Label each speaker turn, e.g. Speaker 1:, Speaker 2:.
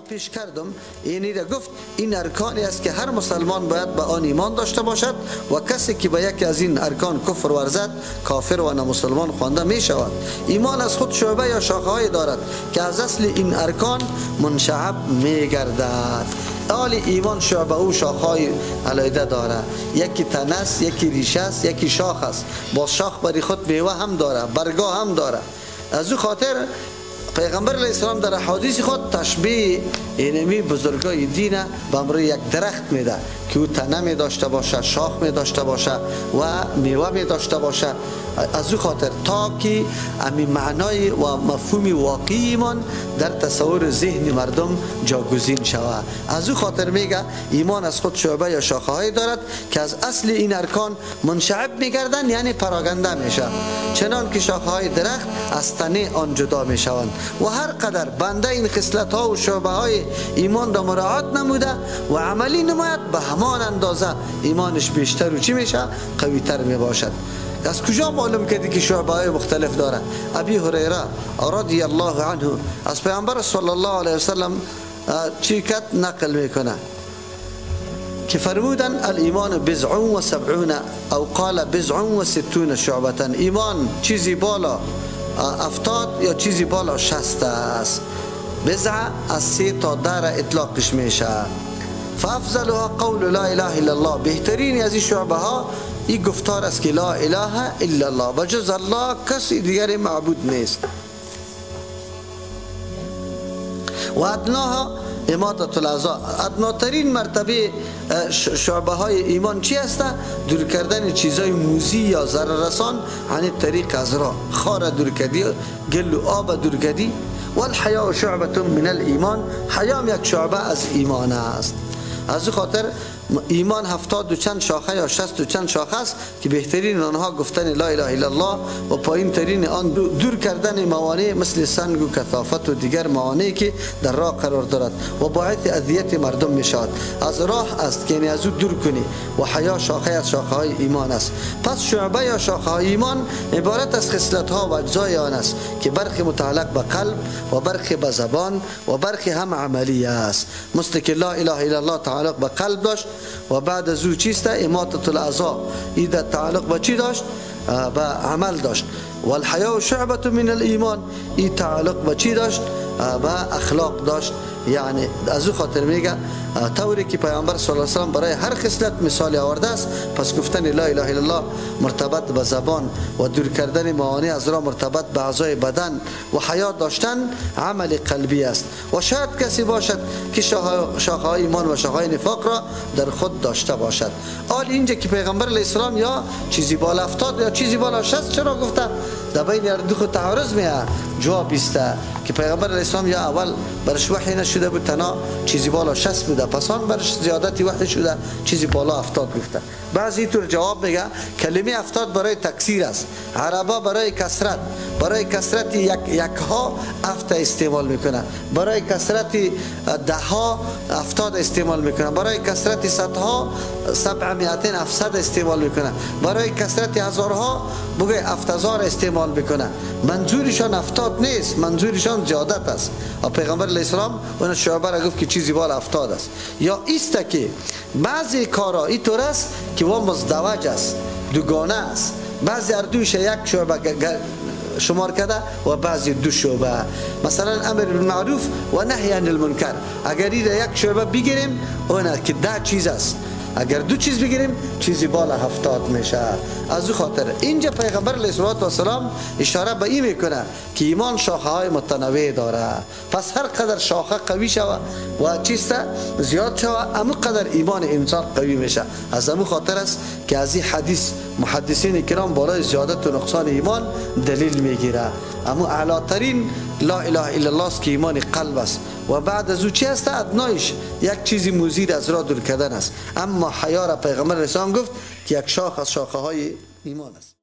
Speaker 1: پیش کردم اینی را گفت این ارکانی است که هر مسلمان باید به آن ایمان داشته باشد و کسی که به یکی از این ارکان کفر ورزد کافر و نامسلمان خوانده می شود. ایمان از خود شعبه یا شاخه‌ای دارد که از اصل این ارکان منشعب می گردد. حال ایمان شعبه و شاخه‌ای علیحده داره، یکی تن است، یکی ریشه است، یکی شاخ است. با شاخ بری خود میوه هم داره، برگاه هم داره. از او خاطر پیغمبر علیه السلام در احادیث خود تشبیه اینمی بزرگای دین به امر یک درخت میده که او تنه می داشته باشه، شاخ می داشته باشه و میوه می داشته باشه. از او خاطر تا که امی معنای و مفهوم واقعی ایمان در تصور ذهن مردم جاگزین شود. از او خاطر میگه ایمان از خود شعبه یا شاخه هایی دارد که از اصل این ارکان منشعب میگردند، یعنی پراگنده میشه، چنان که شاخه های درخت از تنه آن جدا میشوند. و هر قدر بنده این خصلت ها و شعبه های ایمان را مراعات نموده و عملی نماید، به همان اندازه ایمانش بیشتر و چی میشه؟ قوی تر می باشد. از کجا معلوم کردی که شعبه های مختلف داره؟ ابی هریره رضی الله عنه از پیامبر صلی الله علیه وسلم چی کت نقل میکنه که فرمودن الایمان بضع و سبعون او قال بضع و ستون شعبه. ایمان چیزی بالا 70 یا چیزی بالا 60 است. بضع از 3 تا 10 اطلاقش میشه. فافضلها قول لا اله الا الله، بهترین از این شعبه ها این گفتار است که لا اله الا الله، بجز الله کسی دیگر معبود نیست. و ادناها اماطة الاذى، ادناترین مرتبه شعبه های ایمان چی است؟ دور کردن چیزای موذی یا ضرر رسان عن طریق از راه، خار دور کردی، گل و آب دور کردی. والحیاء شعبه من الایمان، حیام یک شعبه از ایمان است. از خاطر ایمان 70 و چند شاخه یا 60 و چند شاخه است که بهترین آنها گفتن لا اله الا الله و پایین ترین آن دور کردن موانع مثل سنگ و کثافت و دیگر موانعی که در راه قرار دارد و باعث اذیت مردم می شود. از راه است که یعنی از او دور کنی. و حیا شاخه از شاخه های ایمان است. پس شعبه یا شاخه های ایمان عبارت از خصلت ها و اجزای آن است که برخی متعلق به قلب و برخی به زبان و برخی هم عملی است. مثل که لا اله الا الله تعلق به قلب داشت و بعد از او چیست؟ اماطة الاذى، این تعلق به چی داشت؟ به عمل داشت. والحیاء شعبه من الایمان، این تعلق به چی داشت؟ به اخلاق داشت. یعنی از او خاطر میگه طوری که پیامبر صلی الله علیه و سلم برای هر خصلت مثال آورده است، پس گفتن لا اله الا الله مرتبط به زبان و دور کردن موانع از راه مرتبط به اعضای بدن و حیات داشتن عمل قلبی است. و شاید کسی باشد که شاخه های ایمان و شاخه های نفاق را در خود داشته باشد. حال اینجا که پیغمبر علیه السلام یا چیزی بالا 70 یا چیزی بالا 60 چرا گفته؟ در بین هر دو خود تعارض میه. جواب است که پیغمبر علیه السلام یا اول برش وحی نشده بود، تنها چیزی بالا 60 بوده، پس آن برش زیادتی وحی شده چیزی بالا 70 گفته. بعضی طور جواب میگه کلمه 70 برای تکثیر است، عربا برای کثرت، برای کثرت یک ها 7 استعمال میکنه، برای کثرت 10 ها 70 استعمال میکنه، برای کثرت 100 ها 700 استعمال میکنه، برای کثرت هزارها بگه 7000 استعمال میکنه. منظورشان 70 نیست، منظورشان زیادت است. و پیغمبر علیه السلام اون شعبه را گفت که چیزی بالا 70 است. یا است که بعضی کارا اینطور است که و مزدوج است، دوگانه است، بعضی اردوش یک شعبه شمار کرده و بعضی دو شعبه. مثلا امر بالمعروف و نهی عن المنکر، اگر این یک شعبه بگیریم اون که 10 چیز است، اگر 2 چیز بگیریم چیزی بالا 70 میشه. از او خاطر اینجا پیغمبر علیه السلام اشاره به این میکنه که ایمان شاخه های متنوع داره. پس هر قدر شاخه قوی شوه و چیسته زیاد شوه، امو قدر ایمان انسان قوی میشه. از امو خاطر است که از این حدیث محدثین کرام بالای زیادت و نقصان ایمان دلیل میگیره. امو اعلاترین لا اله الا الله است که ایمان قلب است و بعد از او چی است؟ ادنایش یک چیزی مزید از راه دور کردن است. اما حیا را پیغمبر رسول گفت که یک شاخه از شاخه های ایمان است.